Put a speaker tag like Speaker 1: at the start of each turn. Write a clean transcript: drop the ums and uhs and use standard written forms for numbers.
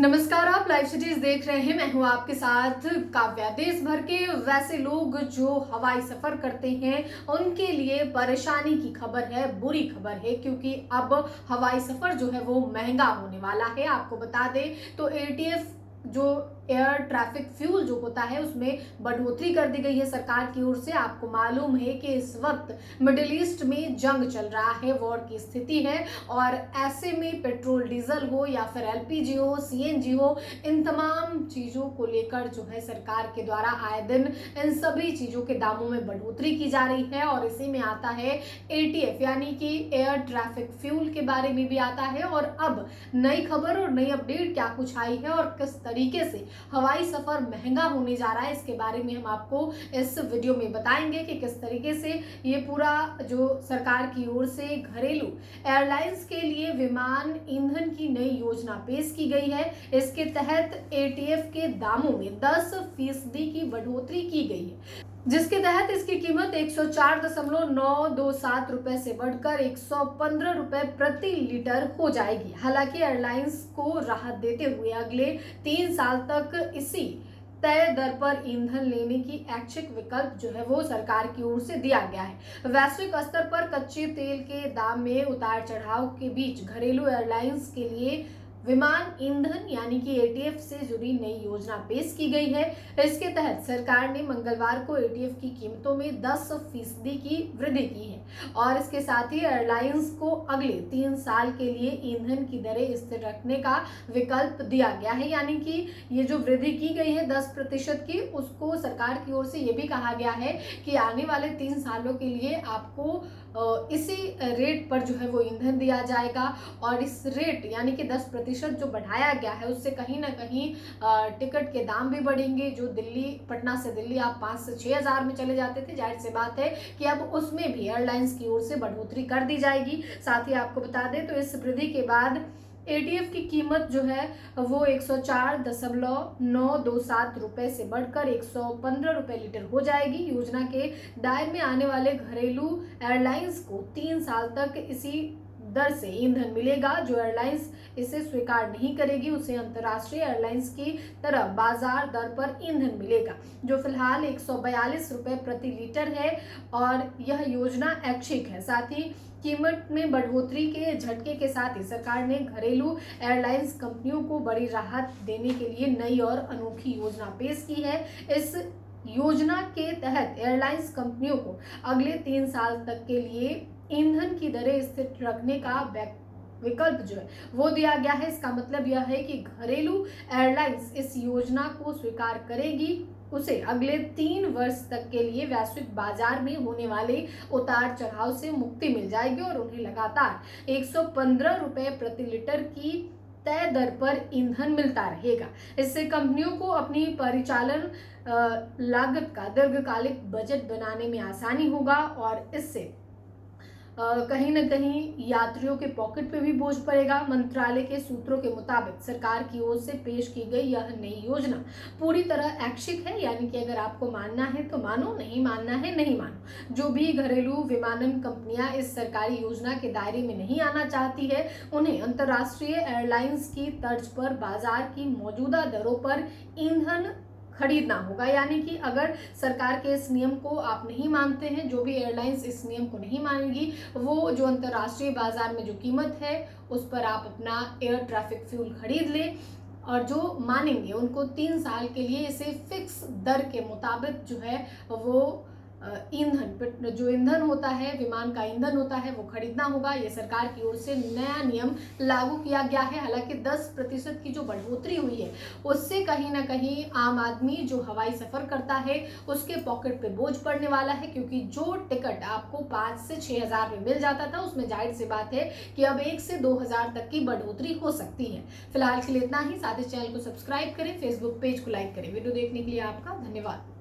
Speaker 1: नमस्कार, आप live cities देख रहे हैं। मैं हूं आपके साथ काव्या। देश भर के वैसे लोग जो हवाई सफर करते हैं उनके लिए परेशानी की खबर है, बुरी खबर है, क्योंकि अब हवाई सफर जो है वो महंगा होने वाला है। आपको बता दें तो एटीएफ जो एयर ट्रैफिक फ्यूल जो होता है उसमें बढ़ोतरी कर दी गई है सरकार की ओर से। आपको मालूम है कि इस वक्त मिडिल ईस्ट में जंग चल रहा है, वॉर की स्थिति है, और ऐसे में पेट्रोल डीजल हो या फिर एलपीजी हो, सीएनजी हो, इन तमाम चीजों को लेकर जो है सरकार के द्वारा आए दिन इन सभी चीजों के दामों में बढ़ोतरी की जा रही है। और इसी में आता है एटीएफ यानी कि एयर ट्रैफिक फ्यूल के बारे में भी आता है। और अब नई खबर और नई अपडेट क्या कुछ आई है और किस तरीके से हवाई सफर महंगा होने जा रहा है, इसके बारे में हम आपको इस वीडियो में बताएंगे कि किस तरीके से ये पूरा जो सरकार की ओर से घरेलू एयरलाइंस के लिए विमान ईंधन की नई योजना पेश की गई है। इसके तहत एटीएफ के दामों में 10% की बढ़ोतरी की गई है, जिसके तहत इसकी कीमत 104.927 रुपए से बढ़कर 115 रुपए प्रति लीटर हो जाएगी। हालांकि एयरलाइंस को राहत देते हुए अगले 3 साल तक इसी तय दर पर ईंधन लेने की ऐच्छिक विकल्प जो है वो सरकार की ओर से दिया गया है। वैश्विक स्तर पर कच्चे तेल के दाम में उतार चढ़ाव के बीच घरेलू एयरलाइंस के लिए विमान ईंधन यानी कि एटीएफ से जुड़ी नई योजना पेश की गई है। इसके तहत सरकार ने मंगलवार को एटीएफ की कीमतों में 10% की वृद्धि की है और इसके साथ ही एयरलाइंस को अगले 3 साल के लिए ईंधन की दरें स्थिर रखने का विकल्प दिया गया है। यानी कि ये जो वृद्धि की गई है 10% की, उसको सरकार की ओर से ये भी कहा गया है कि आने वाले 3 सालों के लिए आपको इसी रेट पर जो है वो ईंधन दिया जाएगा। और इस रेट यानी कि 10% जो बढ़ाया गया है उससे कहीं ना कहीं टिकट के दाम भी बढ़ेंगे। जो पटना से दिल्ली आप 5 से 6 हज़ार में चले जाते थे, जाहिर सी बात है कि अब उसमें भी एयरलाइंस की ओर से बढ़ोतरी कर दी जाएगी। साथ ही आपको बता दें तो इस वृद्धि के बाद एटीएफ की कीमत जो है वो 104.927 रुपए से बढ़कर 115 रुपए लीटर हो जाएगी। योजना के दायरे में आने वाले घरेलू एयरलाइंस को 3 साल तक इसी दर से ईंधन मिलेगा। जो एयरलाइंस इसे स्वीकार नहीं करेगी उसे अंतर्राष्ट्रीय एयरलाइंस की तरह बाजार दर पर ईंधन मिलेगा, जो फिलहाल 142 रुपए प्रति लीटर है और यह योजना ऐच्छिक है। साथ ही कीमत में बढ़ोतरी के झटके के साथ ही सरकार ने घरेलू एयरलाइंस कंपनियों को बड़ी राहत देने के लिए नई और अनोखी योजना पेश की है। इस योजना के तहत एयरलाइंस कंपनियों को अगले 3 साल तक के लिए ईंधन की दरें स्थिर रखने का विकल्प जो है वो दिया गया है। इसका मतलब यह है कि घरेलू एयरलाइंस इस योजना को स्वीकार करेगी उसे अगले 3 वर्ष तक के लिए वैश्विक बाजार में होने वाले उतार चढ़ाव से मुक्ति मिल जाएगी और उन्हें लगातार 115 रुपए प्रति लीटर की तय दर पर ईंधन मिलता रहेगा। इससे कंपनियों को अपनी परिचालन लागत का दीर्घकालिक बजट बनाने में आसानी होगा और इससे कहीं ना कहीं यात्रियों के पॉकेट पे भी बोझ पड़ेगा। मंत्रालय के सूत्रों के मुताबिक सरकार की ओर से पेश की गई यह नई योजना पूरी तरह ऐच्छिक है, यानी कि अगर आपको मानना है तो मानो, नहीं मानना है नहीं मानो। जो भी घरेलू विमानन कंपनियां इस सरकारी योजना के दायरे में नहीं आना चाहती है उन्हें अंतर्राष्ट्रीय एयरलाइंस की तर्ज पर बाजार की मौजूदा दरों पर ईंधन खरीदना होगा। यानी कि अगर सरकार के इस नियम को आप नहीं मानते हैं, जो भी एयरलाइंस इस नियम को नहीं मानेगी, वो जो अंतर्राष्ट्रीय बाजार में जो कीमत है उस पर आप अपना एयर ट्रैफिक फ्यूल खरीद लें, और जो मानेंगे उनको 3 साल के लिए इसे फिक्स दर के मुताबिक जो है वो ईंधन, जो ईंधन होता है, विमान का ईंधन होता है, वो खरीदना होगा। ये सरकार की ओर से नया नियम लागू किया गया है। हालांकि 10% की जो बढ़ोतरी हुई है उससे कहीं ना कहीं आम आदमी जो हवाई सफर करता है उसके पॉकेट पे बोझ पड़ने वाला है, क्योंकि जो टिकट आपको 5 से 6 हज़ार में मिल जाता था उसमें जाहिर सी बात है कि अब 1 से 2 हज़ार तक की बढ़ोतरी हो सकती है। फिलहाल के लिए इतना ही। साथ ही चैनल को सब्सक्राइब करें, फेसबुक पेज को लाइक करें। वीडियो देखने के लिए आपका धन्यवाद।